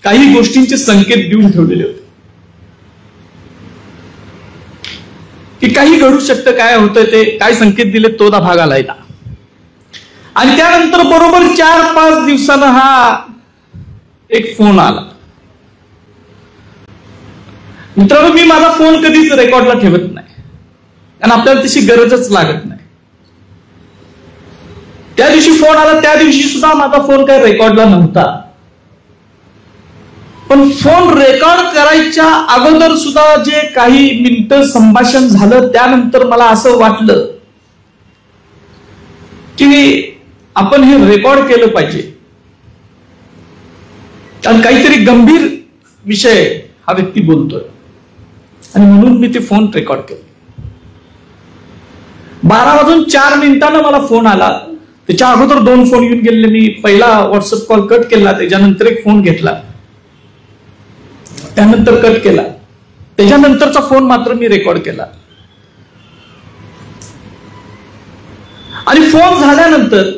काही गोष्टींचे संकेत देऊन ठेवलेले होते की काही घडू शकतं, काय होतं ते काय संकेत दिले तो भाग आलाय ना. आणि त्यानंतर बरोबर 4-5 दिवसानं हा एक फोन आला. मित्रांनो, मी माझा फोन कधीच रेकॉर्डला ठेवत नाही, कारण आपल्याला तशी गरजच लागत नाही. त्या दिवशी फोन आला, त्या दिवशी सुद्धा माझा फोन काही रेकॉर्डला नव्हता. पण फोन रेकॉर्ड करायच्या अगोदर सुद्धा जे काही मिनिटं संभाषण झालं त्यानंतर मला असं वाटलं की आपण हे रेकॉर्ड केलं पाहिजे, कारण काहीतरी गंभीर विषय हा व्यक्ती बोलतोय. आणि म्हणून मी ते फोन रेकॉर्ड केले. 12:04 मला फोन आला. त्याच्या अगोदर 2 फोन येऊन गेले. मी पहिला व्हॉट्सअप कॉल कट केला, त्याच्यानंतर एक फोन घेतला, त्यानंतर कट केला, त्याच्यानंतरचा फोन मात्र मी रेकॉर्ड केला. आणि फोन झाल्यानंतर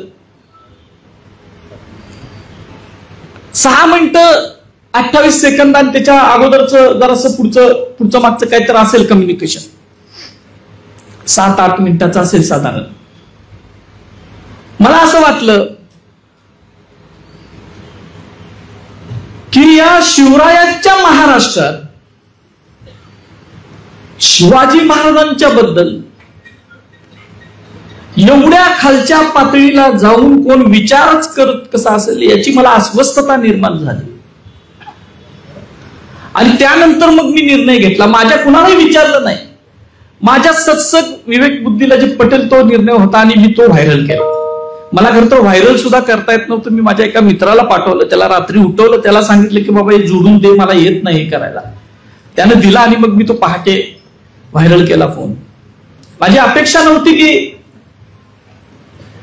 6 मिनिटं 28 सेकंद आणि त्याच्या अगोदरचं जरासं पुढचं मागचं काहीतरी असेल कम्युनिकेशन, 7-8 मिनिटाचं असेल साधारण. मला असं वाटलं की या शिवरायांच्या महाराष्ट्रात शिवाजी महाराजांच्या बद्दल एवढ्या खालच्या पातळीला जाऊन कोण विचारच करत कसा असेल याची मला अस्वस्थता निर्माण झाली. आणि त्यानंतर मग मी निर्णय घेतला. माझ्या कुणालाही विचारलं नाही, माझ्या सत्सग विवेक बुद्धीला जे पटेल तो निर्णय होता आणि मी तो व्हायरल केला. मला खरं तर व्हायरल सुद्धा करता येत नव्हतं. मी माझ्या एका मित्राला पाठवलं, त्याला रात्री उठवलं, त्याला सांगितलं की बाबा हे जोडून दे, मला येत नाही हे करायला. त्यानं दिला आणि मग मी तो पहाटे व्हायरल केला फोन. माझी अपेक्षा नव्हती की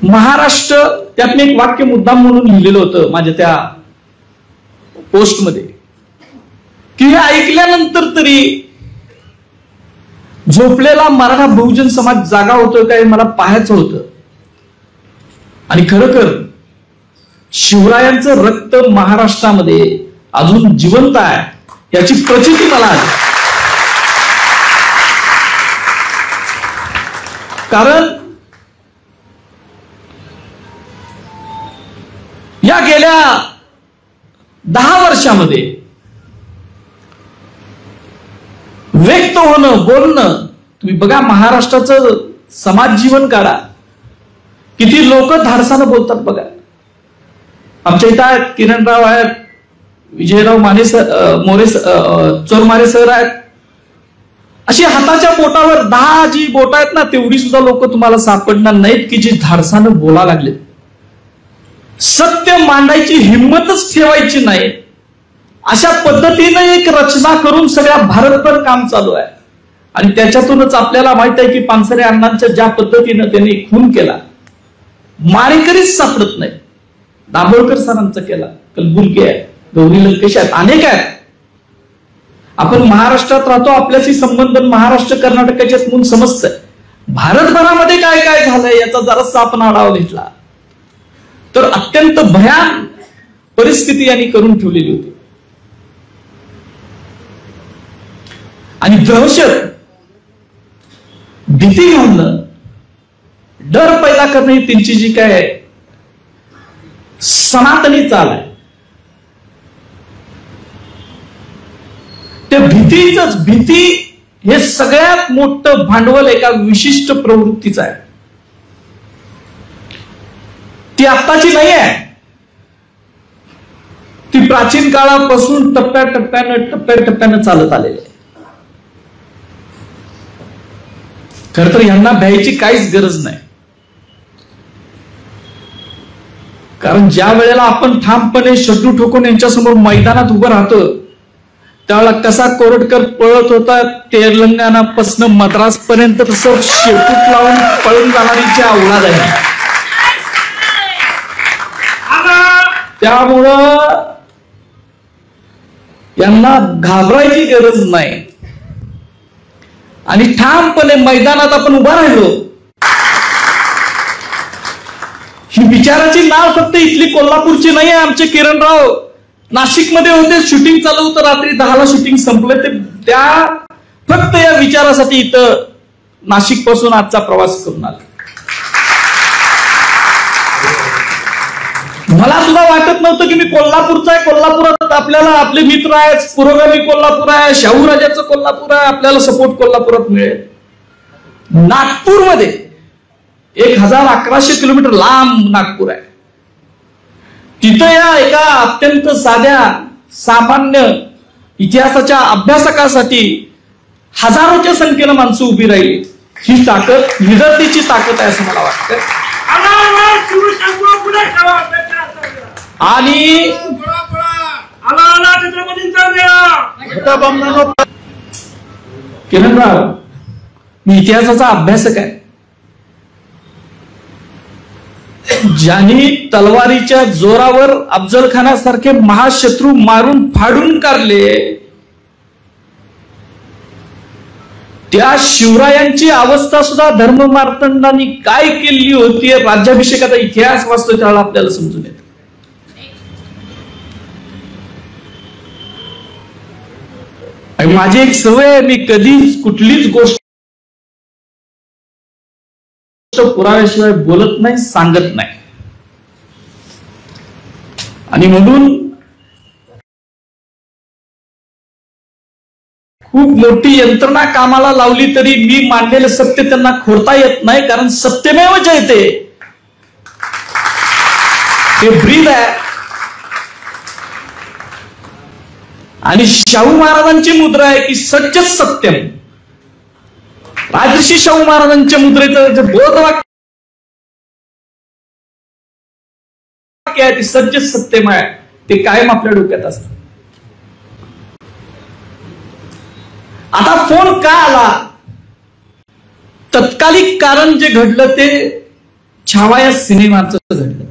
महाराष्ट्र, त्यात मी एक वाक्य मुद्दाम म्हणून लिहिलेलं होतं माझ्या त्या पोस्टमध्ये, की हे ऐकल्यानंतर तरी झोपलेला मराठा बहुजन समाज जागा होतोय काय मला पाहायचं होतं. आणि खरोखर शिवरायांचं रक्त महाराष्ट्रामध्ये अजून जिवंत आहे याची प्रचिती मला आली. कारण या गेल्या 10 वर्षामध्ये व्यक्त होणं, बोलणं, तुम्ही बघा महाराष्ट्राचं समाज जीवन काढा, किती लोक धाडसानं बोलतात बघा. आमच्या इथं आहेत किरणराव आहेत, विजयराव माने मोरे चोरमारे सर आहेत. अशी हाताच्या बोटावर 10 जी बोट आहेत ना तेवढी सुद्धा लोक तुम्हाला सापडणार नाहीत की जी धाडसानं बोला लागले. सत्य मांडायची हिंमतच ठेवायची नाही, अशा पद्धतीने एक रचना करून सगळ्या भारतभर काम चालू आहे. आणि त्याच्यातूनच आपल्याला माहित आहे की पानसरे अण्णांच्या ज्या पद्धतीनं त्यांनी खून केला, मारेकरीच सापडत नाही. दाभोळकर सरांचा केला, कलबुर्गी आहे, गौरी लंकेश आहेत, अनेक आहेत. आपण महाराष्ट्रात राहतो, आपल्याशी संबंध महाराष्ट्र कर्नाटकाच्यात म्हणून समजतंय. भारतभरामध्ये काय काय झालंय याचा जरासा आपण आढावा घेतला तर अत्यंत भयान परिस्थिती यांनी करून ठेवलेली होती. आणि दहशत, भीती घालणं, डर पैदा करणं ही त्यांची जी काय सनातनी चाल आहे. त्या भीती हे सगळ्यात मोठं भांडवल एका विशिष्ट प्रवृत्तीचं आहे. ती आत्ताची नाही आहे, ती प्राचीन काळापासून टप्प्याटप्प्यानं चालत आलेली आहे. खर तर यांना भ्यायची काहीच गरज नाही, कारण ज्या वेळेला आपण ठामपणे शत्रू ठोकून यांच्यासमोर मैदानात उभं राहतो त्यावेळेला कसा कोरटकर पळत होता तेलंगणापासून मद्रास पर्यंत, तसं शेपूट लावून पळून जाणारीची औलाद आहे. त्यामुळं यांना घाबरायची गरज नाही. आणि ठामपणे मैदानात आपण उभा राहिलो, ही विचाराची नाव फक्त इथली कोल्हापूरची नाही आहे. आमचे किरणराव नाशिकमध्ये होते, शूटिंग चालू होतं, रात्री 10ला शूटिंग संपलं. ते त्या फक्त या विचारासाठी इथं नाशिक पासून आजचा प्रवास करून आला. मला सुद्धा वाटत नव्हतं की मी कोल्हापूरचा आहे, कोल्हापुरात आपल्याला आपले मित्र आहेत, पुरोगामी कोल्हापूर आहे, शाहू राजाचं कोल्हापूर आहे, आपल्याला सपोर्ट कोल्हापुरात मिळेल. नागपूरमध्ये 1100 किलोमीटर लांब नागपूर आहे. तिथं या एका अत्यंत साध्या सामान्य इतिहासाच्या अभ्यासकासाठी हजारोच्या संख्येनं माणसं उभी राहिली. ही ताकद विदर्तीची ताकद आहे असं मला वाटतं. आणि किरणराव, मी इतिहासाचा अभ्यासक आहे. ज्यांनी तलवारीच्या जोरावर अफजल खानासारखे महाशत्रू मारून फाडून काढले, त्या शिवरायांची अवस्था सुद्धा धर्ममार्तंडांनी काय केली होती, राज्याभिषेकाचा इतिहास वाचतो त्याला आपल्याला समजून येतं. माझी एक सवय आहे, मी कधीच कुठलीच गोष्ट पुराव्याशिवाय बोलत नाही, सांगत नाही. आणि म्हणून खूप मोठी यंत्रणा कामाला लावली तरी मी मांडलेलं सत्य त्यांना खोडता येत नाही, कारण सत्यमेव जयते हे ब्रीद आहे. आणि शाहू महाराजांची मुद्रा आहे की सत्यच सत्यम. राजर्षी शाहू महाराजांच्या मुद्रेचं जे बोधवाक्य आहे ते सत्यच सत्यम आहे, ते कायम आपल्या डोक्यात असतं. आता फोन का आला? तत्कालिक कारण जे घडलं ते छावा या सिनेमाचं घडलं.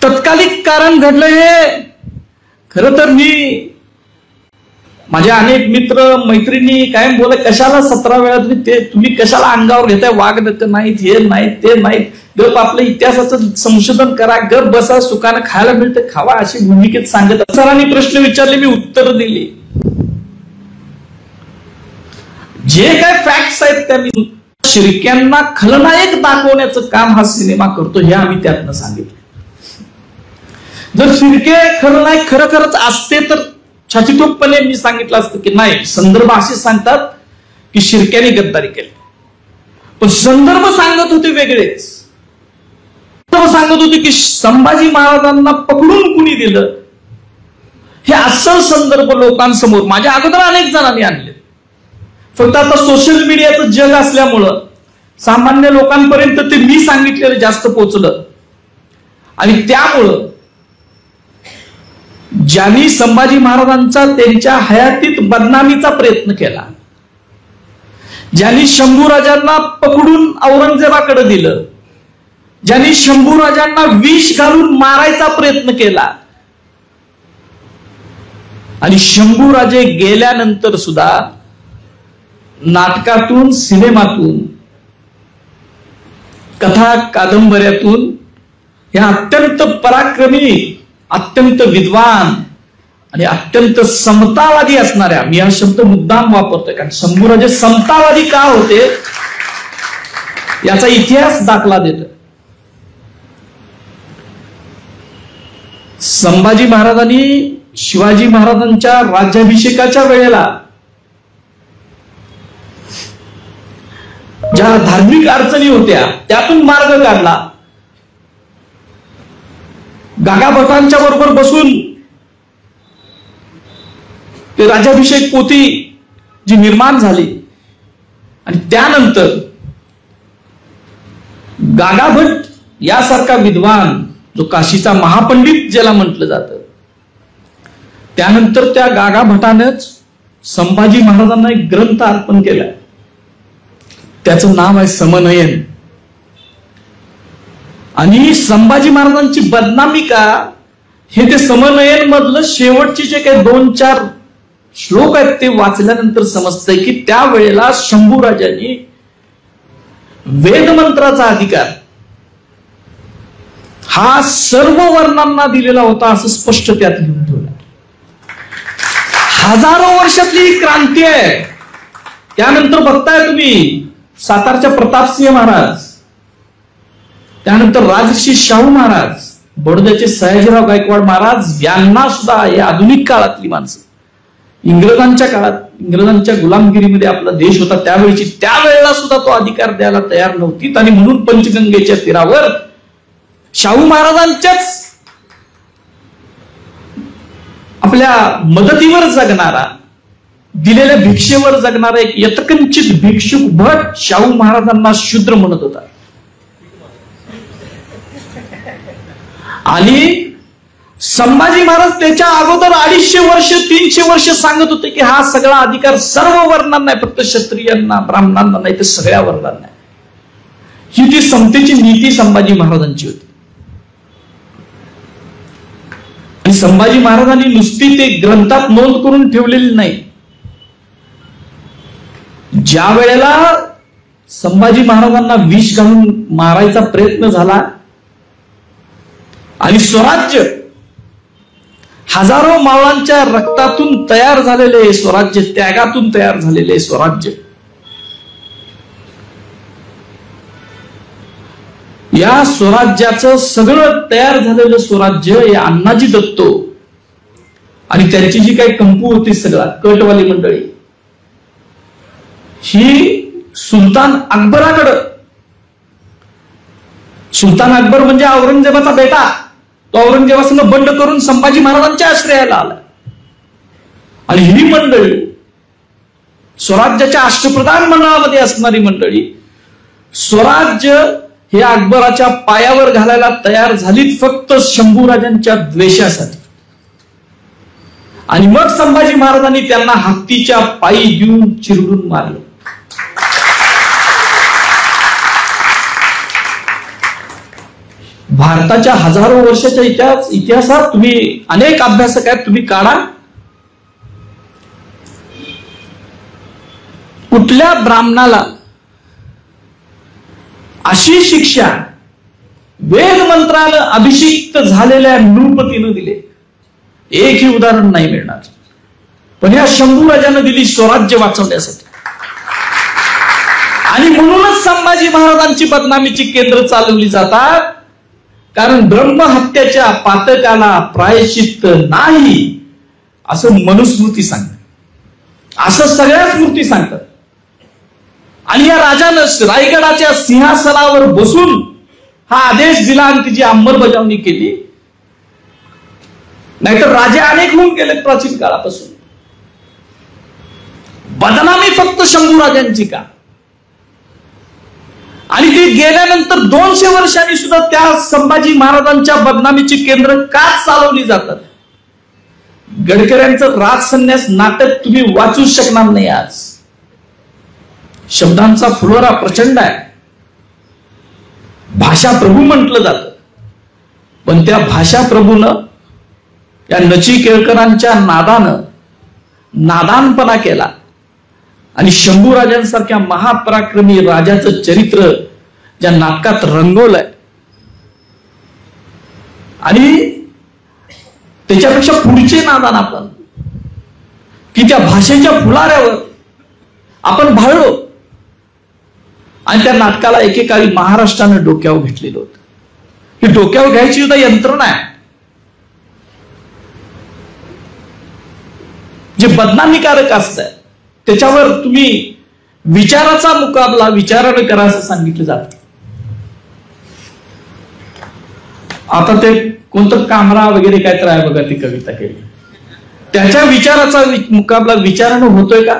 तत्कालिक कारण घडलं हे खरं तर मी माझे अनेक मित्र मैत्रिणी कायम बोला, कशाला 17 वेळा तुम्ही कशाला अंगावर घेताय, वाघ नाहीत, हे नाहीत, ते नाहीत, गप आपलं इतिहासाचं संशोधन करा, गप बसा, सुखानं खायला मिळतं खावा, अशी भूमिकेत सांगत. सरांनी प्रश्न विचारले, मी उत्तर दिली. जे काय फॅक्ट्स आहेत त्या मी शिर्क्यांना खलनायक दाखवण्याचं काम हा सिनेमा करतो, हे आम्ही त्यातनं सांगितलं. जर शिर्के खलनायक खरंच असते तर छातीटोपपणे मी सांगितलं असतं की नाही, संदर्भ असे सांगतात की शिर्क्याने गद्दारी केली, पण संदर्भ सांगत होते वेगळेच. सांगत होते की संभाजी महाराजांना पकडून कुणी दिलं, हे अस्सल संदर्भ लोकांसमोर माझ्या अगोदर अनेक जणांनी आणले. फक्त आता सोशल मीडियाचं जग असल्यामुळं सामान्य लोकांपर्यंत ते मी सांगितलेलं जास्त पोहोचलं. आणि त्यामुळं ज्यांनी संभाजी महाराजांचा त्यांच्या हयातीत बदनामीचा प्रयत्न केला, ज्यांनी शंभूराजांना पकडून औरंगजेबाकडे दिलं, ज्यांनी शंभूराजांना विष घालून मारायचा प्रयत्न केला, आणि शंभूराजे गेल्यानंतर सुद्धा नाटकातून, सिनेमातून, कथा कादंबऱ्यातून या अत्यंत पराक्रमी, अत्यंत विद्वान आणि अत्यंत समतावादी असणाऱ्या, मी हा शब्द मुद्दाम वापरतोय कारण शंभूराजे समतावादी का होते याचा इतिहास दाखला देतो. संभाजी महाराजांनी शिवाजी महाराजांच्या राज्याभिषेकाच्या वेळेला ज्या धार्मिक अडचणी होत्या त्यातून मार्ग काढला. गागाभटांच्या बरोबर बसून ते राज्याभिषेक पोथी जी निर्माण झाली, आणि त्यानंतर गागाभट यासारखा विद्वान जो काशीचा महापंडित ज्याला म्हटलं जातं, त्यानंतर त्या गागाभटानेच संभाजी महाराजांना एक ग्रंथ अर्पण केला, त्याचं नाव आहे समनयन. आणि संभाजी महाराजांची बदनामी का, हे ते समनयन मधलं शेवटचे जे काही 2-4 श्लोक आहेत ते वाचल्यानंतर समजतंय की त्यावेळेला शंभूराजांनी वेदमंत्राचा अधिकार हा सर्व वर्णांना दिलेला होता असं स्पष्ट त्यात लिहून ठेवलं. हजारो वर्षातली ही क्रांती आहे. त्यानंतर बघताय तुम्ही सातारच्या प्रतापसिंह महाराज, त्यानंतर राजर्षी शाहू महाराज, बडोद्याचे सयाजीराव गायकवाड महाराज, यांना सुद्धा हे आधुनिक काळातली माणसं, इंग्रजांच्या काळात, इंग्रजांच्या गुलामगिरीमध्ये आपला देश होता त्यावेळेची, त्यावेळेला सुद्धा तो अधिकार द्यायला तयार नव्हती. आणि म्हणून पंचगंगेच्या तीरावर शाहू महाराजांच्याच आपल्या मदतीवर जगणारा, दिलेल्या भिक्षेवर जगणारा एक यत्किंचित भिक्षुक भट शाहू महाराजांना शूद्र म्हणत होता. आणि संभाजी महाराज त्याच्या अगोदर 250 वर्ष 300 वर्ष सांगत होते की हा सगळा अधिकार सर्व वर्णांना आहे, फक्त क्षत्रियांना ब्राह्मणांना नाही तर सगळ्या वर्णांना. ही ती समतेची नीती संभाजी महाराजांची होती. आणि संभाजी महाराजांनी नुसती ते ग्रंथात नोंद करून ठेवलेली नाही. ज्या वेळेला संभाजी महाराजांना विष घालून मारायचा प्रयत्न झाला आणि स्वराज्य हजारो मावळांच्या रक्तातून तयार झालेले स्वराज्य, त्यागातून तयार झालेले स्वराज्य, या स्वराज्याचं सगळं तयार झालेलं स्वराज्य हे अण्णाजी दत्तो आणि त्यांची जी काही कंपू होती सगळा कटवाली मंडळी, ही सुलतान अकबराकडं, सुलतान अकबर म्हणजे औरंगजेबाचा बेटा, तो औरंगजेबासंग बंड करून संभाजी महाराजांच्या आश्रयाला आला. आणि ही मंडळी स्वराज्याच्या अष्टप्रधान मंडळामध्ये असणारी मंडळी स्वराज्य हे अकबराच्या पायावर घालायला तयार झालीत फक्त शंभूराजांच्या द्वेषासाठी. आणि मग संभाजी महाराजांनी त्यांना हत्तीच्या पायी देऊन चिरडून मारलं. भारताच्या हजारो वर्षाच्या इतिहासात तुम्ही अनेक अभ्यासक आहेत, तुम्ही काढा, कुठल्या ब्राह्मणाला अशी शिक्षा वेद मंत्रानं अभिषिक्त झालेल्या नृपतीनं दिले, एकही उदाहरण नाही मिळणार. पण या शंभूराजानं दिली स्वराज्य वाचवण्यासाठी. आणि म्हणूनच संभाजी महाराजांची बदनामीची केंद्र चालवली जातात, कारण ब्रह्महत्याच्या पातकाला प्रायश्चित्त नाही असं मनुस्मृती सांगते, असं सगळ्या स्मृती सांगतात. आणि या राजानं रायगडाच्या सिंहासनावर बसून हा आदेश दिला आणि तिची अंमलबजावणी केली. नाहीतर राजे अनेक होऊन गेले प्राचीन काळापासून. बदनामी फक्त शंभूराजांची का? आणि ती गेल्यानंतर 200 वर्षांनी सुद्धा त्या संभाजी महाराजांच्या बदनामीची केंद्र का चालवली जातात? गडकऱ्यांचं राजसन्यास नाटक तुम्ही वाचू शकणार नाही. आज शब्दांचा फुलोरा प्रचंड आहे, भाषा प्रभू म्हटलं जातं, पण त्या भाषा प्रभूनं या नचिकेळकरांच्या नादानं नादानपणा केला आणि शंभूराजांसारख्या महापराक्रमी राजाचं चरित्र ज्या नाटकात रंगवलंय. आणि त्याच्यापेक्षा पुढचे नादान आपण की त्या भाषेच्या फुलाऱ्यावर आपण भाळलो आणि त्या नाटकाला एकेकाळी महाराष्ट्रानं डोक्यावर घेतलेलं होतं. ही डोक्यावर घ्यायची सुद्धा यंत्रणा आहे. जे बदनामीकारक असतं त्याच्यावर तुम्ही विचाराचा मुकाबला विचाराने करा असं सांगितलं जातं. आता ते कोणतं कामरा वगैरे काय तर आहे बघा, ती कविता केली, त्याच्या विचाराचा मुकाबला विचारानं होतोय का?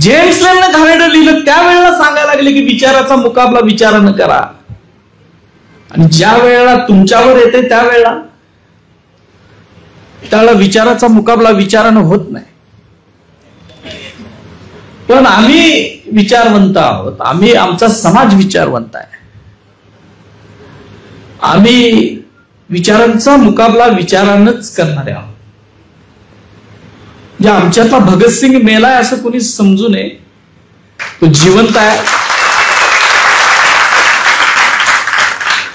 जेम्स लेननं घाणेरडं लिहिलं त्यावेळेला सांगायला लागले की विचाराचा मुकाबला विचारानं करा, आणि ज्या वेळेला तुमच्यावर येते त्यावेळेला विचाराचा मुकाबला विचारानं होत नाही. पण आम्ही विचारवंत आहोत, आमचा समाज विचारवंत आहे. आम्ही विचारांचा मुकाबला विचारानंच करणारे आहोत. जे आमच्यातला भगतसिंग मेलाय असं कोणी समजू नये, तो जिवंत आहे.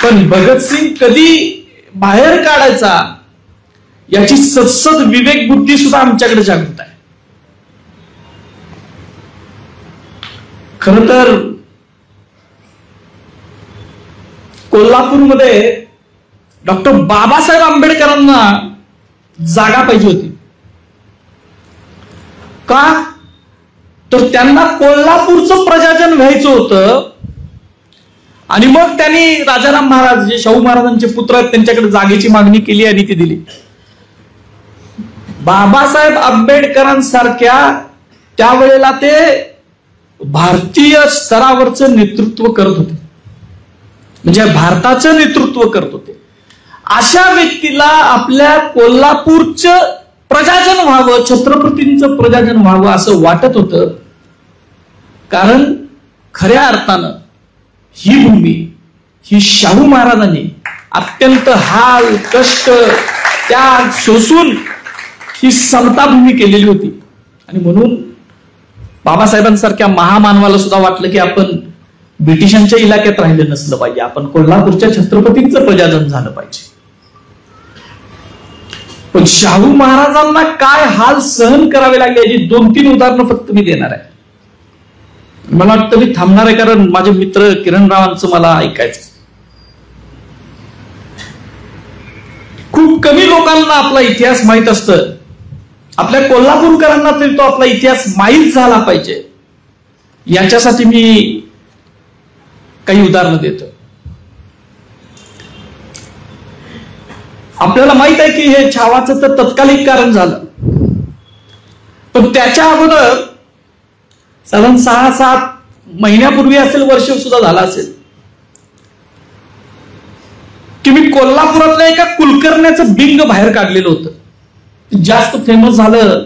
पण भगतसिंग कधी बाहेर काढायचा याची सत्सद विवेक बुद्धी सुद्धा आमच्याकडे जागृत आहे. खर तर कोल्हापूरमध्ये डॉक्टर बाबासाहेब आंबेडकरांना जागा पाहिजे होती. का तर त्यांना कोल्हापूरचं प्रजाजन व्हायचं होतं आणि मग त्यांनी राजाराम महाराज जे शाहू महाराजांचे पुत्र आहेत त्यांच्याकडे जागेची मागणी केली आणि ती दिली. बाबासाहेब आंबेडकरांसारख्या त्यावेळेला ते भारतीय स्तरावरचं नेतृत्व करत होते, म्हणजे भारताचं नेतृत्व करत होते. अशा व्यक्तीला आपल्या कोल्हापूरचं प्रजाजन व्हावं, छत्रपतींचं प्रजाजन व्हावं असं वाटत होतं. कारण खऱ्या अर्थानं ही भूमी ही शाहू महाराजांनी अत्यंत हाल कष्ट त्याग सोसून ही समता भूमी केलेली होती. आणि म्हणून बाबासाहेबांसारख्या महामानवाला सुद्धा वाटलं की आपण ब्रिटिशांच्या इलाक्यात राहिलं नसलं पाहिजे, आपण कोल्हापूरच्या छत्रपतींचं प्रजाजन झालं पाहिजे. पण शाहू महाराजांना काय हाल सहन करावे लागले याची 2-3 उदाहरणं फक्त मी देणार आहे. मला वाटतं मी थांबणार आहे कारण माझे मित्र किरणरावांचं मला ऐकायचं. खूप कमी लोकांना आपला इतिहास माहित असतं. आपल्या कोल्हापूरकरांना तरी तो आपला इतिहास माहीत झाला पाहिजे याच्यासाठी मी काही उदाहरणं देतो. आपल्याला माहित आहे की हे छावाचं तर तत्कालिक कारण झालं, पण त्याच्या अगोदर साधारण 6-7 महिन्यापूर्वी असेल, वर्ष सुद्धा झाला असेल, की मी कोल्हापुरातल्या एका कुलकर्ण्याचं बिंग बाहेर काढलेलं होतं. जास्त फेमस झालं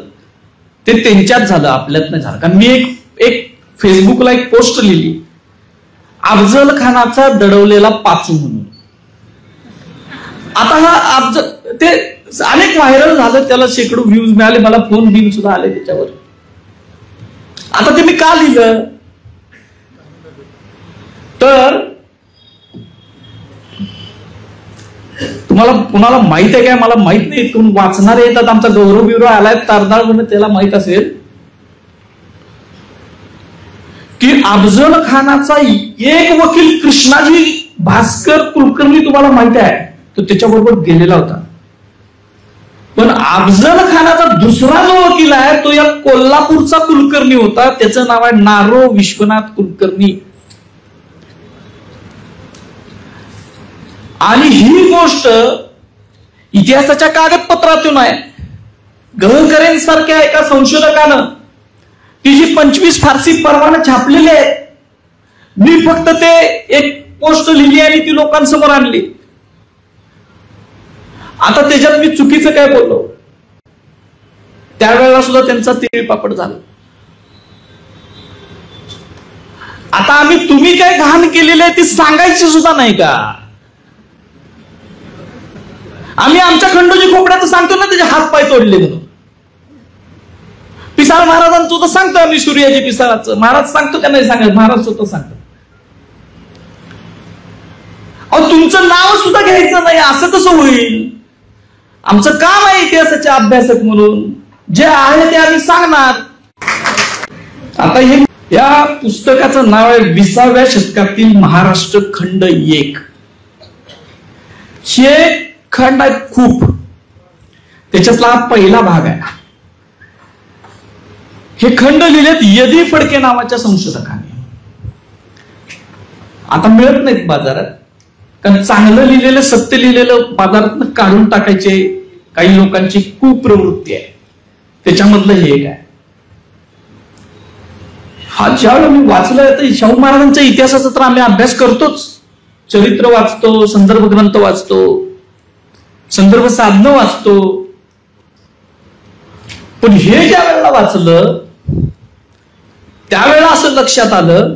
ते त्यांच्यात झालं, आपल्यात नाही झालं. कारण मी एक फेसबुकला एक पोस्ट लिहिली, अफजल खानाचा दडवलेला पाचू म्हणून. आता हा ते अनेक व्हायरल झालं, त्याला शेकडो व्ह्यूज मिळाले, मला फोन बिल सुद्धा आले त्याच्यावर. आता ते मी का लिहिलं तर तुम्हाला कुणाला माहित आहे काय मला माहित नाही, कोण वाचणारे येतात. आमचा गौरव बिवरव आलाय तारदाळ म्हणून, त्याला माहित असेल की अफजल खानाचा एक वकील कृष्णाजी भास्कर कुलकर्णी तुम्हाला माहित आहे, तो त्याच्याबरोबर गेलेला होता. पण अफजल खानाचा दुसरा जो वकील आहे तो या कोल्हापूरचा कुलकर्णी होता. त्याचं नाव आहे नारो विश्वनाथ कुलकर्णी. आणि ही गोष्ट इतिहासाच्या कागदपत्रातून आहे. गहकरेंसारख्या एका संशोधकानं ती जी 25 फारसी परवाना छापलेली आहेत, मी फक्त ते एक पोस्ट लिहिली आणि ती लोकांसमोर आणली. आता त्याच्यात मी चुकीचं काय बोललो, त्यावेळेला सुद्धा त्यांचा तिळपापड झाला. आता तुम्ही काय घाण केलेली आहे ती सांगायची सुद्धा नाही का? आम्ही आमच्या खंडोजी खोपड्याचं सांगतो ना, त्याचे हात पाय तोडले म्हणून. पिसाळ महाराजांचं तर सांगतो आम्ही, सूर्याजी पिसाळाचं. महाराज सांगतो का नाही सांगत? महाराज स्वतः सांगतो. अहो, तुमचं नाव सुद्धा घ्यायचं नाही असं कसं होईल? आमचं काम आहे इतिहासाचे अभ्यासक म्हणून, जे आहे ते आम्ही सांगणार. आता हे या पुस्तकाचं नाव आहे 20व्या शतकातील महाराष्ट्र खंड 1. हे खंड आहेत खूप, त्याच्यातला हा पहिला भाग आहे. हे खंड लिहिलेत यदी फडके नावाच्या संशोधकाने. आता मिळत नाहीत बाजारात, कारण चांगलं लिहिलेलं सत्य लिहिलेलं बाजारात काढून टाकायचे काही लोकांची कुप्रवृत्ती आहे. त्याच्यामधलं हे एक आहे. हा ज्यावेळेला मी वाचलं तर शाहू महाराजांच्या इतिहासाचा तर आम्ही अभ्यास करतोच, चरित्र वाचतो, संदर्भ ग्रंथ वाचतो, संदर्भ साधनं वाचतो. पण हे ज्या वेळेला वाचलं त्यावेळेला असं लक्षात आलं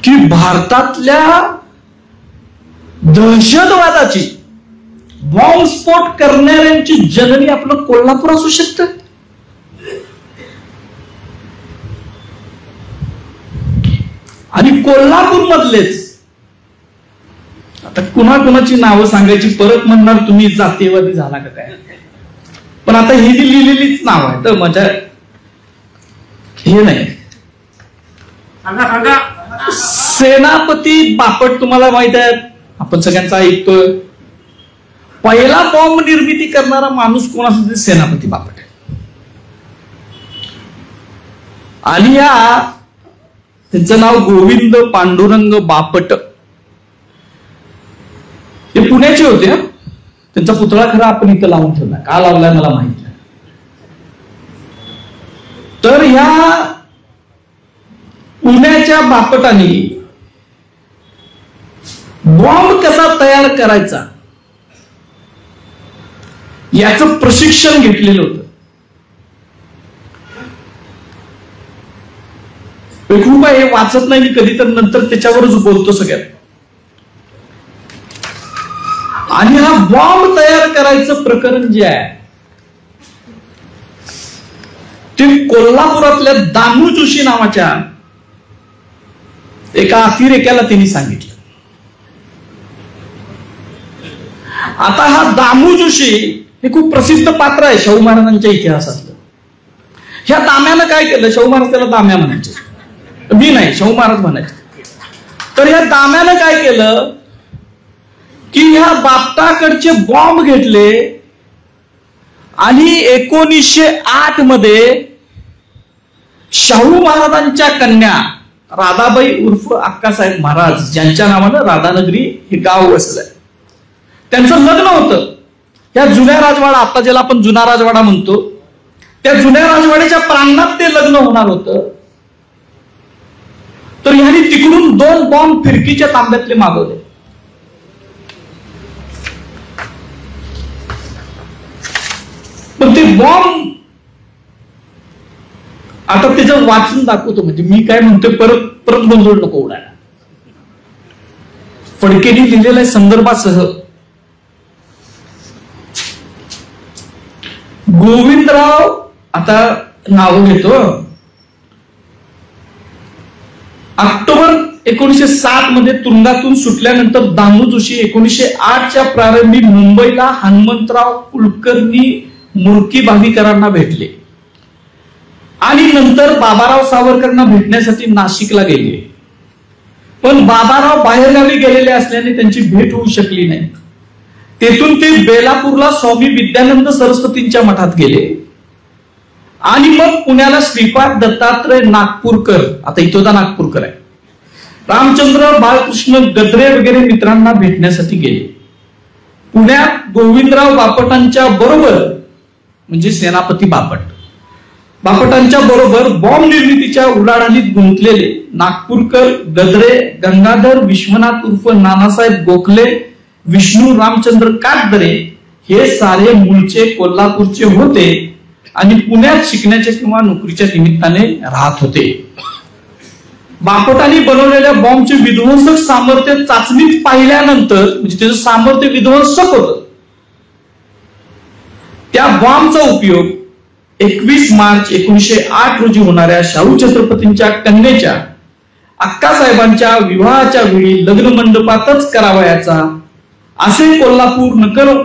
की भारतातल्या दहशतवादाची, बॉम्बस्फोट करणाऱ्यांची जननी आपलं कोल्हापूर असू शकतं. आणि कोल्हापूर मधलेच आता कुणाकुणाची नावं सांगायची, परत म्हणणार तुम्ही जातीयवादी झाला का काय. पण आता ही जी लिहिलेलीच नाव आहे तर माझ्या हे नाही. सेनापती बापट तुम्हाला माहित आहे, आपण सगळ्यांचा ऐकतोय. पहिला बॉम्ब निर्मिती करणारा माणूस कोण असेल, सेनापती बापट आहे. आणि त्यांचं नाव गोविंद पांडुरंग बापट. ते पुण्याचे होते. त्यांचा पुतळा खरा आपण इथं लावून ठेवला, का लावलाय मला माहित नाही. तर ह्या पुण्याच्या बापटाने बॉम्ब कसा तयार करायचा याचं प्रशिक्षण घेतलेलं होतं. खूप हे वाचत नाही मी कधी, तर नंतर त्याच्यावरच बोलतो सगळ्यात. आणि हा बॉम्ब तयार करायचं प्रकरण जे आहे ते कोल्हापुरातल्या दामू जोशी नावाच्या एका अतिरेक्याला त्यांनी सांगितलं. आता हा दामू जोशी हे खूप प्रसिद्ध पात्र आहे शाहू महाराजांच्या इतिहासातलं. ह्या दाम्यानं काय केलं, शाहू महाराज त्याला दाम्या म्हणायचे, मी नाही शाहू महाराज म्हणायचे. तर ह्या दाम्यानं काय केलं की ह्या बापटाकडचे बॉम्ब घेतले आणि 1908 मध्ये शाहू महाराजांच्या कन्या राधाबाई उर्फ अक्कासाहेब महाराज, ज्यांच्या नावानं राधानगरी हे गाव वसलंय, त्यांचं लग्न होतं. या जुन्या राजवाडा, आता ज्याला आपण जुना राजवाडा म्हणतो, त्या जुन्या राजवाड्याच्या प्रांगणात ते लग्न होणार होतं. तर ह्यांनी तिकडून 2 बॉम्ब फिरकीच्या तांब्यातले मागवले. पण ते बॉम्ब आता त्याचं वाचून दाखवतो, म्हणजे मी काय म्हणतोय परत परत गोंधळ नको उडायला. फडकेंनी लिहिलेलं आहे संदर्भासह. गोविंदराव, आता नाव घेतो, ऑक्टोबर 1907 मध्ये तुरुंगातून सुटल्यानंतर दामू जोशी 1908च्या प्रारंभी मुंबईला हनुमंतराव कुलकर्णी मूर्खी भावीकरांना भेटले आणि नंतर बाबाराव सावरकरांना भेटण्यासाठी नाशिकला गेले. पण बाबाराव बाहेरगावी गेलेले असल्याने त्यांची भेट होऊ शकली नाही. तेथून ते बेलापूरला स्वामी विद्यानंद सरस्वतींच्या मठात गेले आणि मग पुण्याला श्रीपाद दत्तात्रय नागपूरकर, आता इथोदा नागपूरकर आहे, रामचंद्र बाळकृष्ण गद्रे वगैरे मित्रांना भेटण्यासाठी गेले. पुण्यात गोविंदराव बापटांच्या बरोबर, म्हणजे सेनापती बापटांच्या बरोबर बॉम्ब निर्मितीच्या उलाढालीत गुंतलेले नागपूरकर, गद्रे, गंगाधर विश्वनाथ उर्फ नानासाहेब गोखले, विष्णू रामचंद्र काटदरे हे सारे मूळचे कोल्हापूरचे होते आणि पुण्यात शिकण्याच्या किंवा नोकरीच्या निमित्ताने राहत होते. बापटांनी बनवलेल्या बॉम्बचे विध्वंसक सामर्थ्य चाचणीत पाहिल्यानंतर, म्हणजे त्याचं सामर्थ्य विध्वंसक होतं, त्या बॉम्बचा उपयोग 21 मार्च 1908 रोजी होणाऱ्या शाहू छत्रपतींच्या कन्येच्या अक्कासाहेबांच्या विवाहाच्या वेळी लग्न मंडपातच करावयाचा, असे कोल्हापूर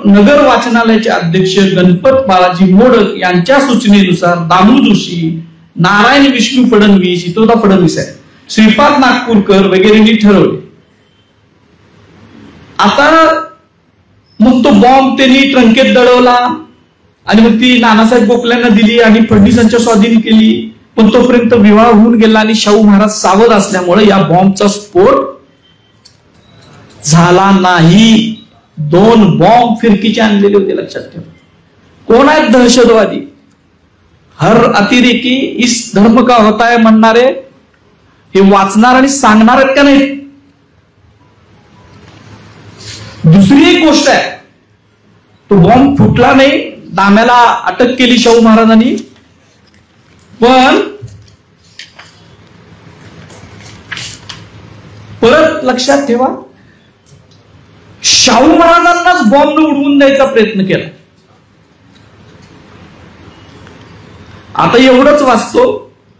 नगर वाचनालयाचे अध्यक्ष गणपत बालाजी मोडक यांच्या सूचनेनुसार दामू जोशी, नारायण विष्णू फडणवीस, इतोदा फडणवीस आहे, श्रीपाद नागपूरकर वगैरेंनी ठरवले. आता मग तो बॉम्ब त्यांनी ट्रंकेत दडवला आणि मग ती नानासाहेब गोखल्यांना दिली आणि फडणवीसांच्या स्वाधीन केली. पण तोपर्यंत विवाह होऊन गेला आणि शाहू महाराज सावध असल्यामुळे या बॉम्बचा स्फोट झाला नाही. 2 बॉम्ब फिरकीचे आणलेले होते, लक्षात ठेवा. कोण आहेत दहशतवादी? हर अतिरेकी इस धर्म का होता है म्हणणारे हे वाचणार आणि सांगणार आहेत का नाही? दुसरी एक गोष्ट आहे, तो बॉम्ब फुटला नाही, दाम्याला अटक केली शाहू महाराजांनी. पण परत लक्षात ठेवा, शाहू महाराजांनाच बॉम्ब उडवून द्यायचा प्रयत्न केला. आता एवढंच वाचतो,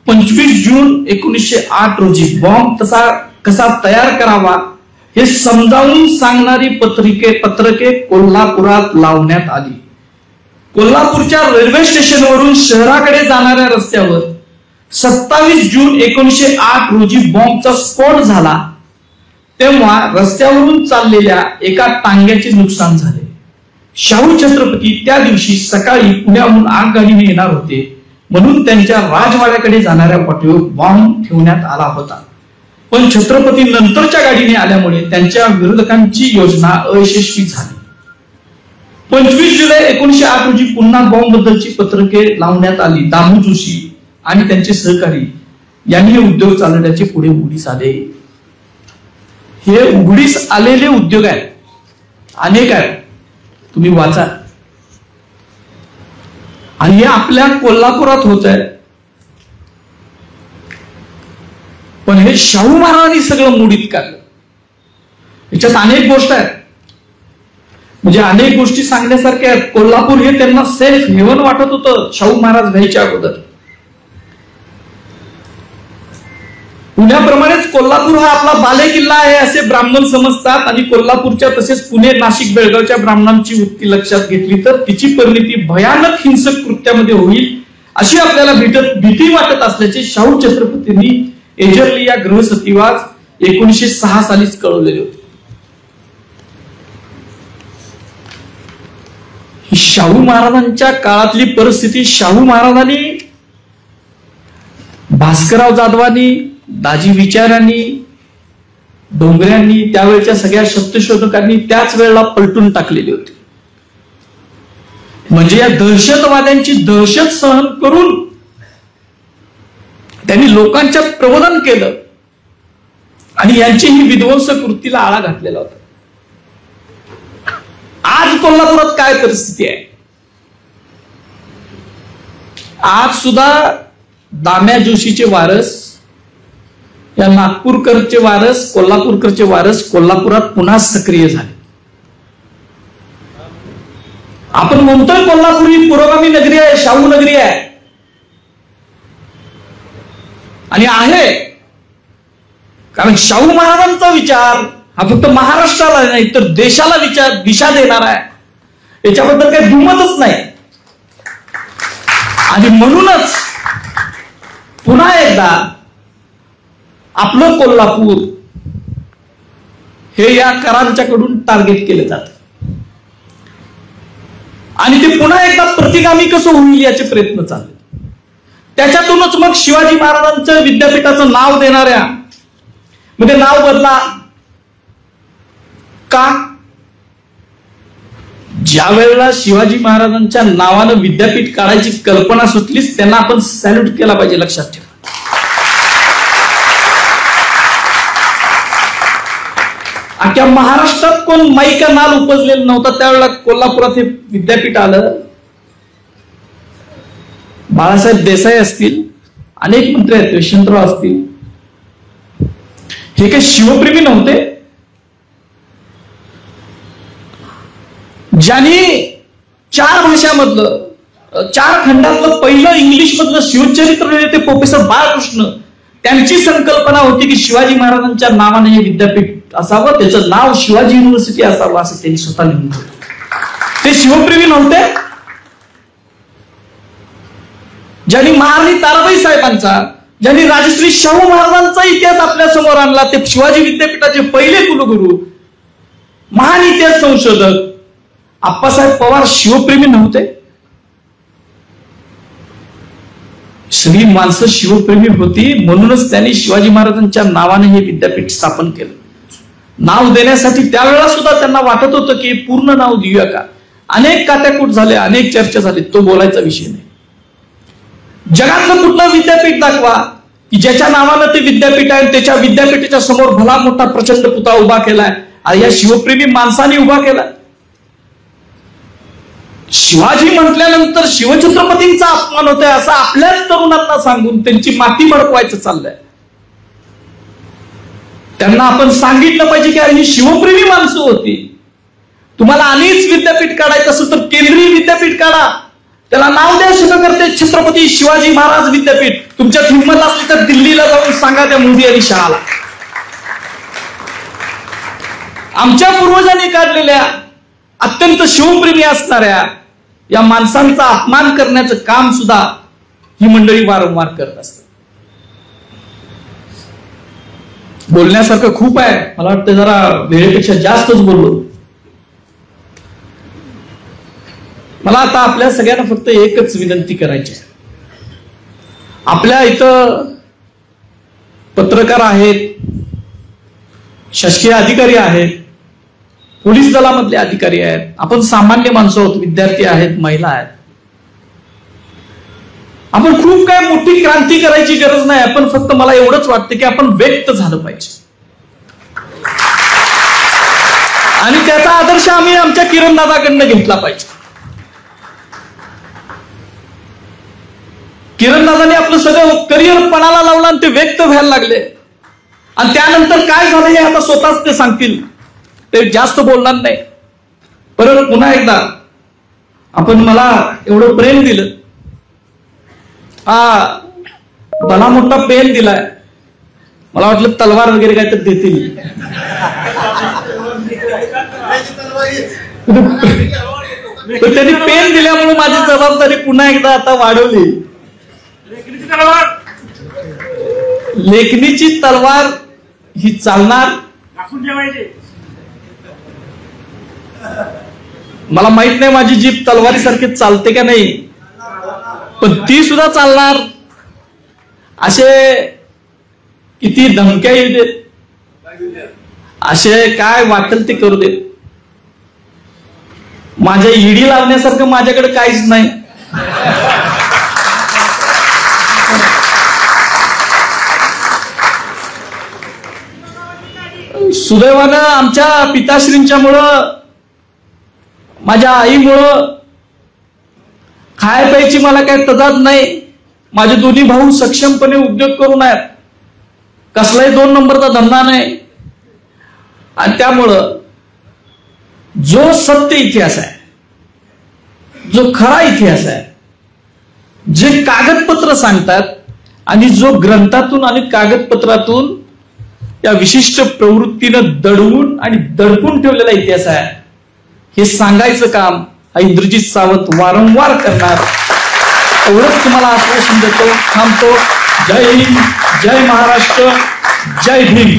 25 जून 1908 रोजी बॉम्ब कसा तयार करावा हे समजावून सांगणारी पत्रके कोल्हापुरात लावण्यात आली. कोल्हापूरच्या रेल्वे स्टेशनवरून शहराकडे जाणाऱ्या रस्त्यावर 27 जून 1908 रोजी बॉम्बचा स्फोट झाला. तेव्हा रस्त्यावरून चाललेल्या एका टांग्याचे नुकसान झाले. शाहू छत्रपती त्या दिवशी सकाळी पुण्याहून आगगाडीने येणार होते, म्हणून त्यांच्या राजवाड्याकडे जाणाऱ्या वाटेवर बॉम्ब ठेवण्यात आला होता. पण छत्रपती नंतरच्या गाडीने आल्यामुळे त्यांच्या विरोधकांची योजना अयशस्वी झाली. 25 जुलै 1908 रोजी पुन्हा बॉम्ब बद्दलची पत्रके लावण्यात आली. दामू जोशी आणि त्यांचे सहकारी यांनी हे उद्योग चालवण्याचे पुढे उघडीस आले. हे उघडीस आलेले उद्योग आहेत, अनेक आहेत, तुम्ही वाचा. आणि हे आपल्या कोल्हापुरात होत आहे. पण हे शाहू महाराजांनी सगळं मोडीत काढलं. याच्यात अनेक गोष्टी आहेत, म्हणजे अनेक गोष्टी सांगण्यासारख्या आहेत. कोल्हापूर हे त्यांना सेफ हेवन वाटत होतं शाहू महाराज व्हायच्या अगोदर. पुण्याप्रमाणेच कोल्हापूर हा आपला बालेकिल्ला आहे असे ब्राह्मण समजतात. आणि कोल्हापूरच्या तसेच पुणे, नाशिक, बेळगावच्या ब्राह्मणांची वृत्ती लक्षात घेतली तर तिची परिणती भयानक हिंसक कृत्यामध्ये होईल अशी आपल्याला भीती वाटत असल्याचे शाहू छत्रपतींनी एजरली या गृहसचिवास 1906 सालीच कळवलेले होते. ही शाहू महाराजांच्या काळातली परिस्थिती. शाहू महाराजांनी, भास्करराव जाधवांनी, दाजी विचारांनी, डोंगऱ्यांनी, त्यावेळच्या सगळ्या सत्यशोधकांनी त्याच वेळेला पलटून टाकलेली होती. म्हणजे या दहशतवाद्यांची दहशत सहन करून त्यांनी लोकांच्या प्रबोधन केलं आणि यांची ही विध्वंस कृतीला आळा घातलेला होता. आज कोल्हापुरात काय परिस्थिती आहे? आज सुद्धा दाम्या जोशीचे वारस, या नागपूरकरचे वारस, कोल्हापूरकरचे वारस कोल्हापुरात पुन्हा सक्रिय झाले. आपण म्हणतोय कोल्हापूर ही पुरोगामी नगरी आहे, शाहू नगरी आहे, आणि आहे कारण शाहू महाराजांचा विचार हा फक्त महाराष्ट्राला नाही तर देशाला दिशा देणार आहे, याच्याबद्दल काही दुमतच नाही. आणि म्हणूनच पुन्हा एकदा आपलं कोल्हापूर हे या करांच्याकडून टार्गेट केलं जातं आणि ते पुन्हा एकदा प्रतिगामी कसं होईल याचे प्रयत्न चालले. त्याच्यातूनच मग शिवाजी महाराजांच्या विद्यापीठाचं नाव देणाऱ्या म्हणजे नाव बदला का? ज्या वेळेला शिवाजी महाराजांच्या नावानं विद्यापीठ काढायची कल्पना सुचलीच त्यांना आपण सॅल्यूट केला पाहिजे, लक्षात ठेवा. अख्ख्या महाराष्ट्रात कोण माईका नाल उपजलेलं नव्हता त्यावेळेला कोल्हापुरात हे विद्यापीठ आलं. बाळासाहेब देसाई असतील, अनेक मंत्री आहेत, यशवंतराव असतील, हे काही शिवप्रेमी नव्हते. ज्यांनी 4 भाषामधलं, 4 खंडातलं पहिलं इंग्लिश मधलं शिवचरित्र लिहिले ते प्रोफेसर बाळकृष्ण. त्यांची संकल्पना होती की शिवाजी महाराजांच्या नावाने हे विद्यापीठ असावं, त्याचं नाव शिवाजी युनिव्हर्सिटी असावं असं त्यांनी स्वतः लिहिलं. ते शिवप्रेमी नव्हते. ज्यांनी महाराणी ताराबाई साहेबांचा, ज्यांनी राजश्री शाहू महाराजांचा इतिहास आपल्या समोर आणला, ते शिवाजी विद्यापीठाचे पहिले कुलगुरू, महान इतिहास संशोधक आप्पासाहेब पवार शिवप्रेमी नव्हते. सगळी माणसं शिवप्रेमी होती, म्हणूनच त्यांनी शिवाजी महाराजांच्या नावाने हे विद्यापीठ स्थापन केलं. नाव देण्यासाठी त्यावेळेला सुद्धा त्यांना वाटत होतं की पूर्ण नाव देऊया का. अनेक कात्याकूट झाले, अनेक चर्चा झाली, तो बोलायचा विषय नाही. जगातलं कुठलं विद्यापीठ दाखवा की ज्याच्या नावानं ते विद्यापीठ आहे, त्याच्या विद्यापीठाच्या समोर भला मोठा प्रचंड पुतळा उभा केलाय, या शिवप्रेमी माणसाने उभा केला. शिवाजी म्हटल्यानंतर शिवछत्रपतींचा अपमान होतोय असं आपल्याच तरुणांना सांगून त्यांची माती भडकवायचं चाललंय. त्यांना आपण सांगितलं पाहिजे की ही शिवप्रेमी माणसं होती. तुम्हाला अनेक विद्यापीठ काढायचं असेल तर केंद्रीय विद्यापीठ काढा, त्याला नाव द्या शिवकर्ते छत्रपती शिवाजी महाराज विद्यापीठ. तुमच्यात हिंमत असली तर दिल्लीला जाऊन सांगा त्या मोदी आणि शहाला. आमच्या पूर्वजांनी काढलेल्या अत्यंत शिवप्रेमी असणाऱ्या या माणसांचा अपमान करण्याचं काम सुद्धा ही मंडळी वारंवार करत असतात. बोलण्यासारखं खूप आहे, मला वाटतं जरा वेळेपेक्षा जास्तच बोललो. मला आता आपल्या सगळ्यांना फक्त एकच विनंती करायची आहे. आपल्या इथं पत्रकार आहेत, शासकीय अधिकारी आहेत, पोलीस दलामधले अधिकारी आहेत, आपण सामान्य माणसं आहोत, विद्यार्थी आहेत, महिला आहेत. आपण खूप काय मोठी क्रांती करायची गरज नाही. आपण फक्त मला एवढंच वाटतं की आपण व्यक्त झालं पाहिजे आणि त्याचा आदर्श आम्ही आमच्या किरण दादाकडनं घेतला पाहिजे. किरण दादाने आपलं सगळं करिअर पणाला लावलं आणि ते व्यक्त व्हायला लागले. आणि त्यानंतर काय झालं हे आता स्वतःच ते सांगतील, ते जास्त बोलणार नाही. परत पुन्हा एकदा आपण मला एवढं प्रेम दिलं, हा भला मोठा पेन दिलाय, मला वाटलं तलवार वगैरे काय तर देतील. त्यांनी पेन दिल्यामुळे माझी जबाबदारी पुन्हा एकदा आता वाढवली. लेखणीची तलवार ही चालणार, मला माहित नाही माझी जीभ तलवारीसारखी चालते का नाही, पण ती सुद्धा चालणार. असे किती धमक्या येऊ देत, असे काय वाटेल ते करू देत, माझ्या ईडी लावण्यासारखं माझ्याकडे काहीच नाही. सुदैवानं आमच्या पिताश्रींच्या मुळे, माझ्या आईमुळं खाय प्यायची मला काही तदाद नाही. माझे दोन्ही भाऊ सक्षमपणे उद्योग करून आहेत, कसलाही 2 नंबरचा धंदा नाही. आणि त्यामुळं जो सत्य इतिहास आहे, जो खरा इतिहास आहे, जे कागदपत्र सांगतात आणि जो ग्रंथातून आणि कागदपत्रातून या विशिष्ट प्रवृत्तीनं दडवून आणि दडपून ठेवलेला इतिहास आहे, हे सांगायचं काम हा इंद्रजित सावंत वारंवार करणार. एवढंच तुम्हाला आश्वासन देतो, थांबतो. जय हिंद, जय महाराष्ट्र, जय भीम.